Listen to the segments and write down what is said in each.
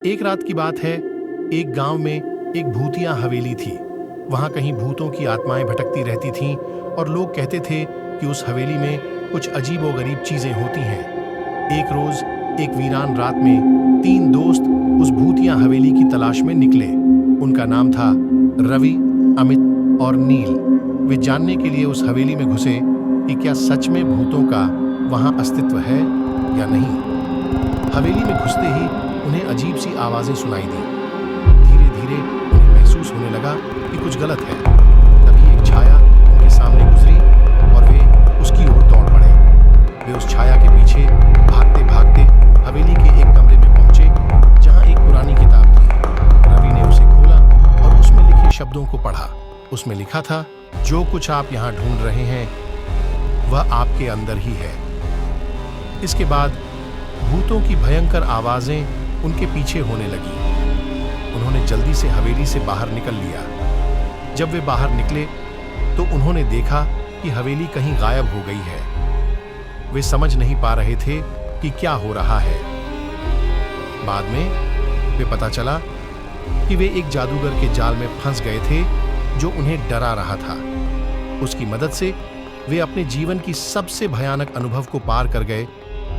एक रात की बात है। एक गांव में एक भूतिया हवेली थी। वहां कहीं भूतों की आत्माएं भटकती रहती थीं और लोग कहते थे कि उस हवेली में कुछ अजीबोगरीब चीजें होती हैं। एक रोज एक वीरान रात में तीन दोस्त उस भूतिया हवेली की तलाश में निकले। उनका नाम था रवि, अमित और नील। वे जानने के लिए उस हवेली में घुसे कि क्या सच में भूतों का वहां अस्तित्व है या नहीं। हवेली में घुसते ही उन्हें अजीब सी आवाजें सुनाई दी। धीरे धीरे उन्हें महसूस होने लगा कि कुछ गलत है। तभी एक छाया उनके सामने गुजरी और वे उसकी ओर दौड़ पड़े। वे उस छाया के पीछे भागते भागते हवेली के एक कमरे में पहुंचे जहां एक पुरानी किताब थी। रवि ने उसे खोला और उसमें लिखे शब्दों को पढ़ा। उसमें लिखा था, जो कुछ आप यहाँ ढूंढ रहे हैं वह आपके अंदर ही है। इसके बाद भूतों की भयंकर आवाजें उनके पीछे होने लगी। उन्होंने जल्दी से हवेली से बाहर निकल लिया। जब वे बाहर निकले तो उन्होंने देखा कि हवेली कहीं गायब हो गई है। वे समझ नहीं पा रहे थे कि क्या हो रहा है। बाद में वे पता चला कि वे एक जादूगर के जाल में फंस गए थे जो उन्हें डरा रहा था। उसकी मदद से वे अपने जीवन की सबसे भयानक अनुभव को पार कर गए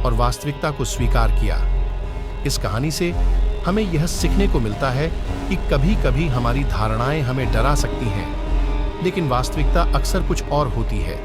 और वास्तविकता को स्वीकार किया। इस कहानी से हमें यह सीखने को मिलता है कि कभी-कभी हमारी धारणाएं हमें डरा सकती हैं, लेकिन वास्तविकता अक्सर कुछ और होती है।